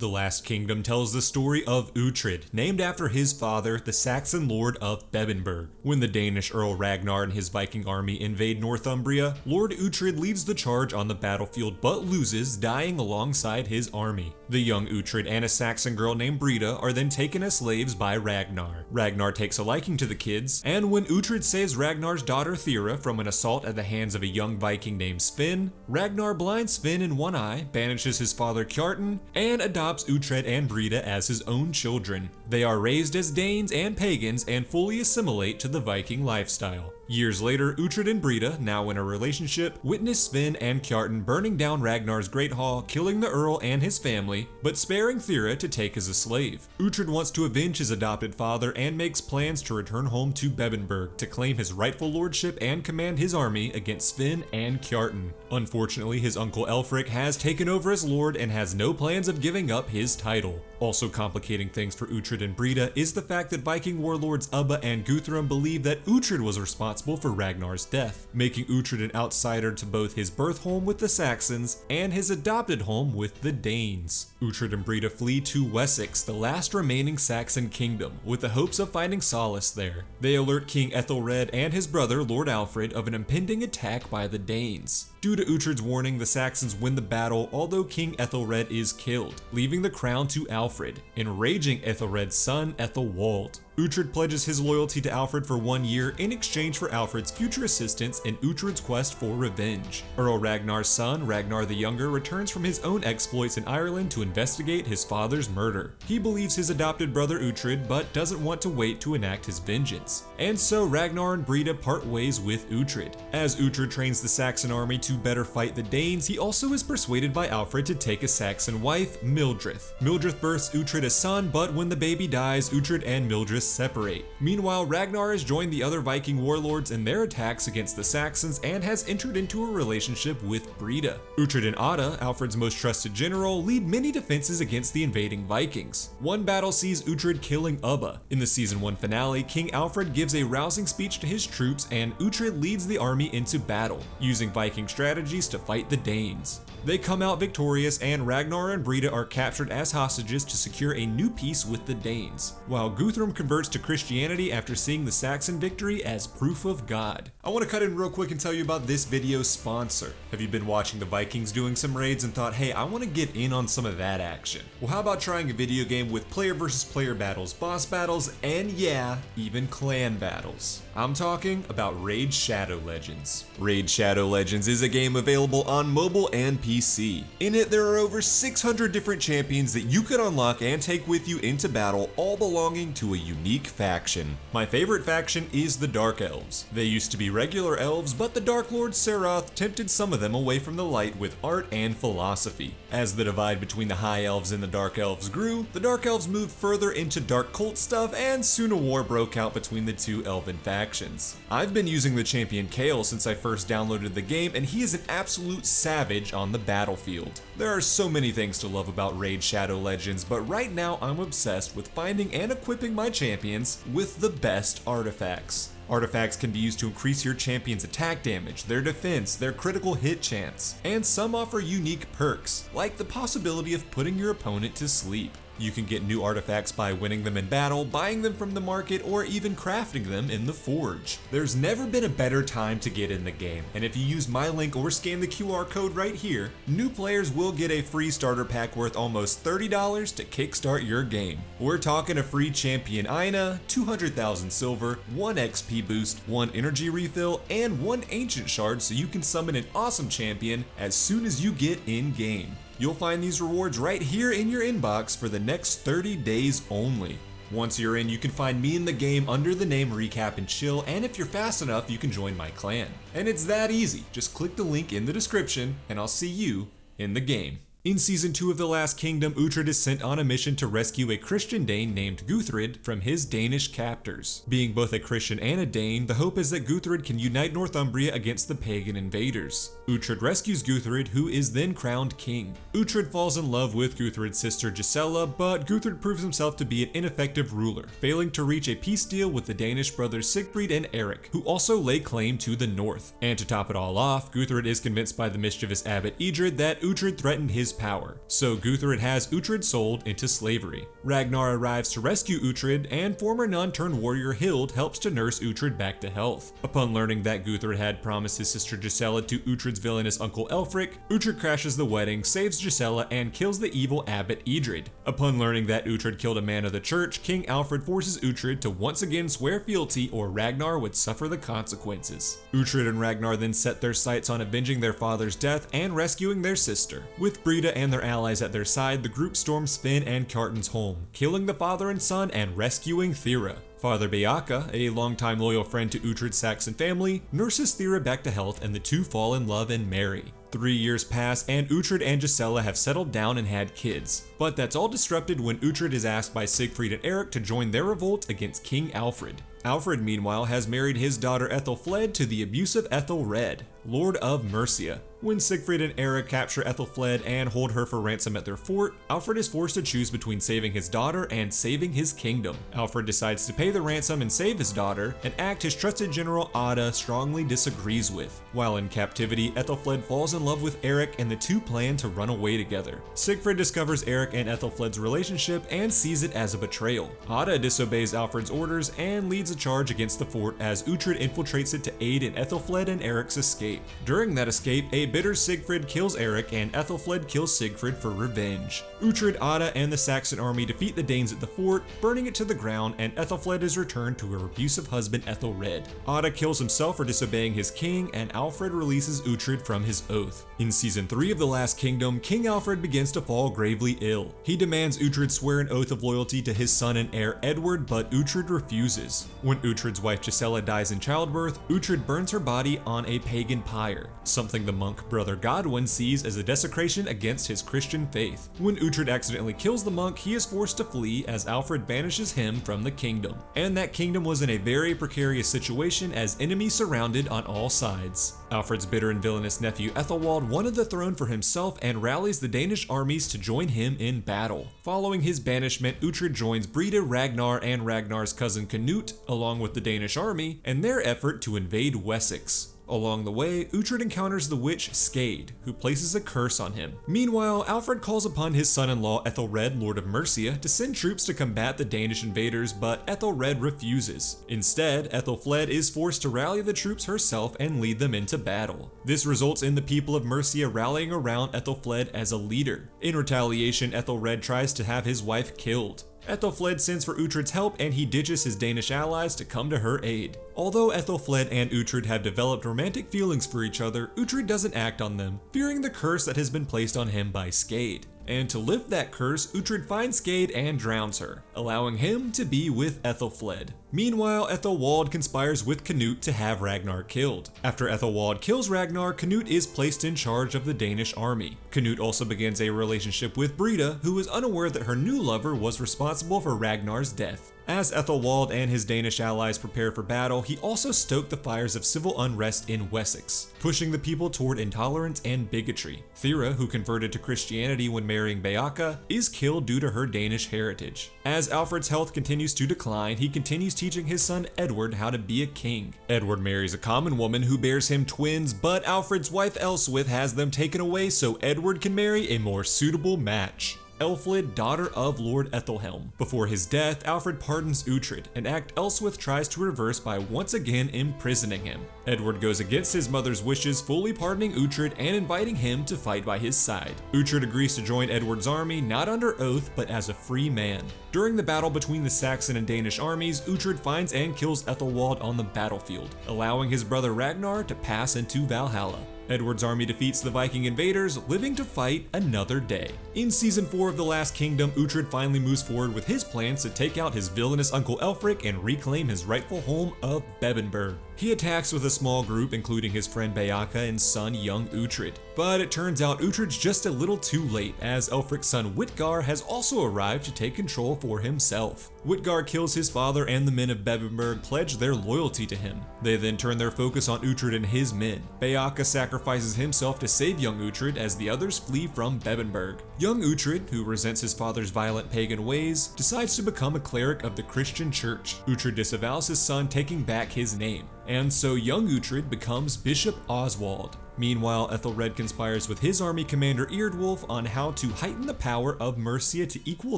The Last Kingdom tells the story of Uhtred, named after his father, the Saxon lord of Bebbanburg. When the Danish Earl Ragnar and his Viking army invade Northumbria, Lord Uhtred leads the charge on the battlefield but loses, dying alongside his army. The young Uhtred and a Saxon girl named Brida are then taken as slaves by Ragnar. Ragnar takes a liking to the kids, and when Uhtred saves Ragnar's daughter Thera from an assault at the hands of a young Viking named Sven, Ragnar blinds Sven in one eye, banishes his father Kjartan, and adopts Uhtred and Brida as his own children. They are raised as Danes and pagans and fully assimilate to the Viking lifestyle. Years later, Uhtred and Brida, now in a relationship, witness Sven and Kjartan burning down Ragnar's great hall, killing the Earl and his family, but sparing Thera to take as a slave. Uhtred wants to avenge his adopted father and makes plans to return home to Bebbanburg to claim his rightful lordship and command his army against Sven and Kjartan. Unfortunately, his uncle Elfric has taken over as lord and has no plans of giving up his title. Also complicating things for Uhtred and Brida is the fact that Viking warlords Ubba and Guthrum believe that Uhtred was responsible for Ragnar's death, making Uhtred an outsider to both his birth home with the Saxons and his adopted home with the Danes. Uhtred and Brida flee to Wessex, the last remaining Saxon kingdom, with the hopes of finding solace there. They alert King Ethelred and his brother Lord Alfred of an impending attack by the Danes. Due to Uhtred's warning, the Saxons win the battle, although King Ethelred is killed, leaving the crown to Alfred, enraging Ethelred's son Ethelwald. Uhtred pledges his loyalty to Alfred for 1 year in exchange for Alfred's future assistance in Uhtred's quest for revenge. Earl Ragnar's son, Ragnar the Younger, returns from his own exploits in Ireland to investigate his father's murder. He believes his adopted brother Uhtred, but doesn't want to wait to enact his vengeance. And so Ragnar and Brida part ways with Uhtred. As Uhtred trains the Saxon army to better fight the Danes, he also is persuaded by Alfred to take a Saxon wife, Mildrith. Mildrith births Uhtred a son, but when the baby dies, Uhtred and Mildrith separate. Meanwhile, Ragnar has joined the other Viking warlords in their attacks against the Saxons and has entered into a relationship with Brida. Uhtred and Ada, Alfred's most trusted general, lead many defenses against the invading Vikings. One battle sees Uhtred killing Ubba. In the season 1 finale, King Alfred gives a rousing speech to his troops and Uhtred leads the army into battle, using Viking strategies to fight the Danes. They come out victorious and Ragnar and Brida are captured as hostages to secure a new peace with the Danes, while Guthrum converts to Christianity after seeing the Saxon victory as proof of God. I want to cut in real quick and tell you about this video's sponsor. Have you been watching the Vikings doing some raids and thought, hey, I want to get in on some of that action? Well, how about trying a video game with player versus player battles, boss battles, and yeah, even clan battles? I'm talking about Raid Shadow Legends. Raid Shadow Legends is a game available on mobile and PC. In it, there are over 600 different champions that you could unlock and take with you into battle, all belonging to a unique faction. My favorite faction is the Dark Elves. They used to be regular elves, but the Dark Lord Serath tempted some of them away from the light with art and philosophy. As the divide between the High Elves and the Dark Elves grew, the Dark Elves moved further into dark cult stuff, and soon a war broke out between the two elven factions. I've been using the champion Kael since I first downloaded the game, and he is an absolute savage on the battlefield. There are so many things to love about Raid Shadow Legends, but right now I'm obsessed with finding and equipping my champions with the best artifacts. Artifacts can be used to increase your champion's attack damage, their defense, their critical hit chance, and some offer unique perks, like the possibility of putting your opponent to sleep. You can get new artifacts by winning them in battle, buying them from the market, or even crafting them in the forge. There's never been a better time to get in the game, and if you use my link or scan the QR code right here, new players will get a free starter pack worth almost $30 to kickstart your game. We're talking a free champion Ina, 200,000 silver, 1 XP boost, 1 energy refill, and 1 ancient shard so you can summon an awesome champion as soon as you get in game. You'll find these rewards right here in your inbox for the next 30 days only. Once you're in, you can find me in the game under the name Recap and Chill, and if you're fast enough, you can join my clan. And it's that easy. Just click the link in the description, and I'll see you in the game. In Season 2 of The Last Kingdom, Uhtred is sent on a mission to rescue a Christian Dane named Uhtred from his Danish captors. Being both a Christian and a Dane, the hope is that Uhtred can unite Northumbria against the pagan invaders. Uhtred rescues Uhtred, who is then crowned king. Uhtred falls in love with Uthred's sister Gisela, but Uhtred proves himself to be an ineffective ruler, failing to reach a peace deal with the Danish brothers Siegfried and Eric, who also lay claim to the north. And to top it all off, Uhtred is convinced by the mischievous abbot Uhtred that Uhtred threatened his his power, so Uhtred has Uhtred sold into slavery. Ragnar arrives to rescue Uhtred, and former nun-turned-warrior Hild helps to nurse Uhtred back to health. Upon learning that Uhtred had promised his sister Gisela to Uhtred's villainous uncle Elfric, Uhtred crashes the wedding, saves Gisela, and kills the evil abbot Eadred. Upon learning that Uhtred killed a man of the church, King Alfred forces Uhtred to once again swear fealty or Ragnar would suffer the consequences. Uhtred and Ragnar then set their sights on avenging their father's death and rescuing their sister. With Brida and their allies at their side, the group storms Finn and Kjartan's home, killing the father and son and rescuing Thera. Father Beaka, a longtime loyal friend to Uhtred's Saxon family, nurses Thera back to health and the two fall in love and marry. 3 years pass and Uhtred and Gisela have settled down and had kids, but that's all disrupted when Uhtred is asked by Sigfrid and Eric to join their revolt against King Alfred. Alfred, meanwhile, has married his daughter Ethelfled to the abusive Ethelred, Lord of Mercia. When Sigfrid and Eric capture Ethelfled and hold her for ransom at their fort, Alfred is forced to choose between saving his daughter and saving his kingdom. Alfred decides to pay the ransom and save his daughter, an act his trusted general Ada strongly disagrees with. While in captivity, Ethelfled falls in love with Eric and the two plan to run away together. Sigfrid discovers Eric and Ethelfled's relationship and sees it as a betrayal. Ada disobeys Alfred's orders and leads a charge against the fort as Uhtred infiltrates it to aid in Ethelfled and Eric's escape. During that escape, a bitter Sigfrid kills Eric and Ethelfled kills Sigfrid for revenge. Uhtred, Ada, and the Saxon army defeat the Danes at the fort, burning it to the ground, and Ethelfled is returned to her abusive husband Ethelred. Ada kills himself for disobeying his king, and Alfred releases Uhtred from his oath. In season 3 of The Last Kingdom, King Alfred begins to fall gravely ill. He demands Uhtred swear an oath of loyalty to his son and heir Edward, but Uhtred refuses. When Uhtred's wife Gisela dies in childbirth, Uhtred burns her body on a pagan pyre, something the monk Brother Godwin sees as a desecration against his Christian faith. When Uhtred accidentally kills the monk, he is forced to flee as Alfred banishes him from the kingdom. And that kingdom was in a very precarious situation as enemies surrounded on all sides. Alfred's bitter and villainous nephew Ethelwald wanted the throne for himself and rallies the Danish armies to join him in battle. Following his banishment, Uhtred joins Brida, Ragnar, and Ragnar's cousin Canute, along with the Danish army, and their effort to invade Wessex. Along the way, Uhtred encounters the witch Skade, who places a curse on him. Meanwhile, Alfred calls upon his son-in-law Ethelred, Lord of Mercia, to send troops to combat the Danish invaders, but Ethelred refuses. Instead, Ethelfled is forced to rally the troops herself and lead them into battle. This results in the people of Mercia rallying around Ethelfled as a leader. In retaliation, Ethelred tries to have his wife killed. Ethelfled sends for Uhtred's help and he ditches his Danish allies to come to her aid. Although Ethelfled and Uhtred have developed romantic feelings for each other, Uhtred doesn't act on them, fearing the curse that has been placed on him by Skade. And to lift that curse, Uhtred finds Skade and drowns her, allowing him to be with Ethelfled. Meanwhile, Ethelwald conspires with Canute to have Ragnar killed. After Ethelwald kills Ragnar, Canute is placed in charge of the Danish army. Canute also begins a relationship with Brida, who is unaware that her new lover was responsible for Ragnar's death. As Ethelwald and his Danish allies prepare for battle, he also stoked the fires of civil unrest in Wessex, pushing the people toward intolerance and bigotry. Thera, who converted to Christianity when marrying Beaka, is killed due to her Danish heritage. As Alfred's health continues to decline, he continues teaching his son Edward how to be a king. Edward marries a common woman who bears him twins, but Alfred's wife Elswith has them taken away so Edward can marry a more suitable match. Elfled, daughter of Lord Ethelhelm. Before his death, Alfred pardons Uhtred, an act Elswith tries to reverse by once again imprisoning him. Edward goes against his mother's wishes, fully pardoning Uhtred and inviting him to fight by his side. Uhtred agrees to join Edward's army, not under oath, but as a free man. During the battle between the Saxon and Danish armies, Uhtred finds and kills Ethelwald on the battlefield, allowing his brother Ragnar to pass into Valhalla. Edward's army defeats the Viking invaders, living to fight another day. In season 4 of The Last Kingdom, Uhtred finally moves forward with his plans to take out his villainous uncle Elfric and reclaim his rightful home of Bebbanburg. He attacks with a small group, including his friend Beaka and son young Uhtred. But it turns out Uhtred's just a little too late, as Elfric's son Witgar has also arrived to take control for himself. Witgar kills his father, and the men of Bebbanburg pledge their loyalty to him. They then turn their focus on Uhtred and his men. Beaka sacrifices himself to save young Uhtred as the others flee from Bebbanburg. Young Uhtred, who resents his father's violent pagan ways, decides to become a cleric of the Christian church. Uhtred disavows his son taking back his name. and so young Uhtred becomes Bishop Oswald. Meanwhile, Ethelred conspires with his army commander Eardwulf on how to heighten the power of Mercia to equal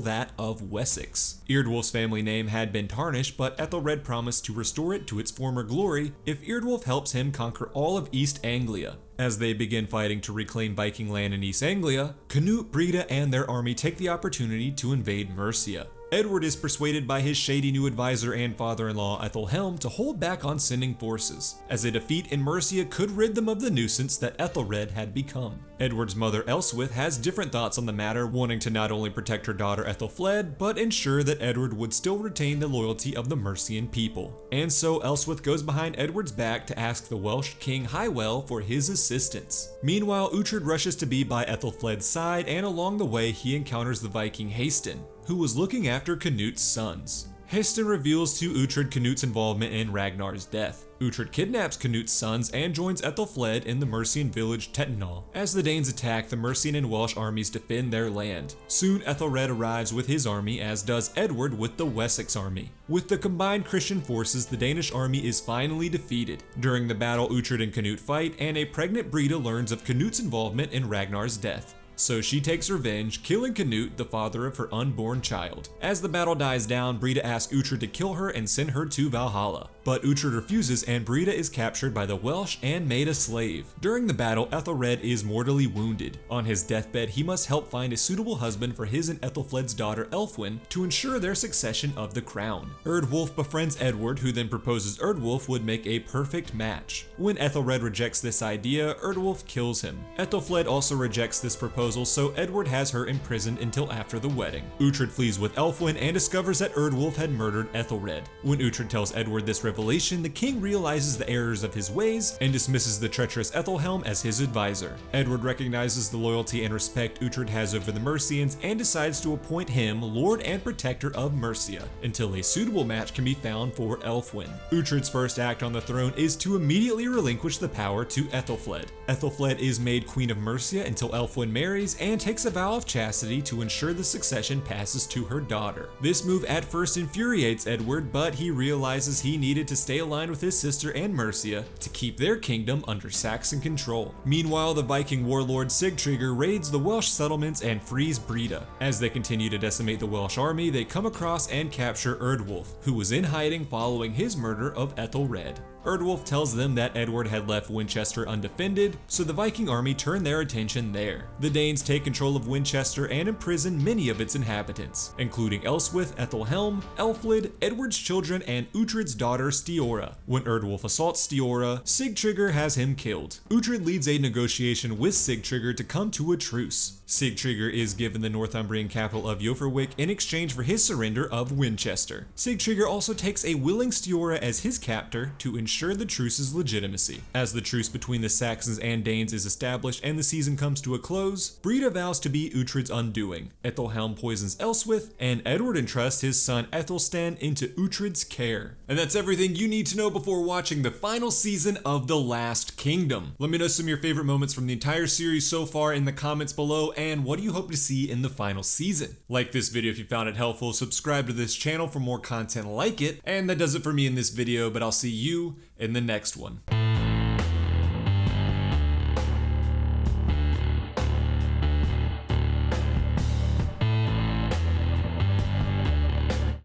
that of Wessex. Eardwulf's family name had been tarnished, but Ethelred promised to restore it to its former glory if Eardwulf helps him conquer all of East Anglia. As they begin fighting to reclaim Viking land in East Anglia, Canute, Brida, and their army take the opportunity to invade Mercia. Edward is persuaded by his shady new advisor and father-in-law Ethelhelm to hold back on sending forces, as a defeat in Mercia could rid them of the nuisance that Ethelred had become. Edward's mother Elswith has different thoughts on the matter, wanting to not only protect her daughter Ethelfled, but ensure that Edward would still retain the loyalty of the Mercian people. And so Elswith goes behind Edward's back to ask the Welsh king Hywel for his assistance. Meanwhile, Uhtred rushes to be by Ethelfled's side, and along the way he encounters the Viking Haston, who was looking after Canute's sons. Haston reveals to Uhtred Canute's involvement in Ragnar's death. Uhtred kidnaps Canute's sons and joins Ethelfled in the Mercian village Tettenhall. As the Danes attack, the Mercian and Welsh armies defend their land. Soon Ethelred arrives with his army, as does Edward with the Wessex army. With the combined Christian forces, the Danish army is finally defeated. During the battle, Uhtred and Canute fight, and a pregnant Brida learns of Canute's involvement in Ragnar's death. So she takes revenge, killing Canute, the father of her unborn child. As the battle dies down, Brida asks Uhtred to kill her and send her to Valhalla. But Uhtred refuses, and Brida is captured by the Welsh and made a slave. During the battle, Ethelred is mortally wounded. On his deathbed, he must help find a suitable husband for his and Ethelfled's daughter Elfwin to ensure their succession of the crown. Eardwulf befriends Edward, who then proposes Eardwulf would make a perfect match. When Ethelred rejects this idea, Eardwulf kills him. Ethelfled also rejects this proposal, so Edward has her imprisoned until after the wedding. Uhtred flees with Elfwin and discovers that Eardwulf had murdered Ethelred. When Uhtred tells Edward this revelation, the king realizes the errors of his ways and dismisses the treacherous Ethelhelm as his advisor. Edward recognizes the loyalty and respect Uhtred has over the Mercians and decides to appoint him Lord and Protector of Mercia until a suitable match can be found for Elfwin. Uhtred's first act on the throne is to immediately relinquish the power to Ethelfled. Ethelfled is made Queen of Mercia until Elfwin marries and takes a vow of chastity to ensure the succession passes to her daughter. This move at first infuriates Edward, but he realizes he needed to stay aligned with his sister and Mercia to keep their kingdom under Saxon control. Meanwhile, the Viking warlord Sigtryggr raids the Welsh settlements and frees Brida. As they continue to decimate the Welsh army, they come across and capture Eardwulf, who was in hiding following his murder of Ethelred. Eardwulf tells them that Edward had left Winchester undefended, so the Viking army turned their attention there. The Danes take control of Winchester and imprison many of its inhabitants, including Elswith, Ethelhelm, Elfled, Edward's children, and Uhtred's daughter Stiora. When Eardwulf assaults Stiora, Sigtryggr has him killed. Uhtred leads a negotiation with Sigtryggr to come to a truce. Sigtryggr is given the Northumbrian capital of Joferwick in exchange for his surrender of Winchester. Sigtryggr also takes a willing Stiora as his captor to ensure the truce's legitimacy. As the truce between the Saxons and Danes is established and the season comes to a close, Brida vows to be Uhtred's undoing. Ethelhelm poisons Elswith, and Edward entrusts his son Ethelstan into Uhtred's care. And that's everything you need to know before watching the final season of The Last Kingdom. Let me know some of your favorite moments from the entire series so far in the comments below, and what do you hope to see in the final season? Like this video if you found it helpful, subscribe to this channel for more content like it, and that does it for me in this video, but I'll see you in the next one.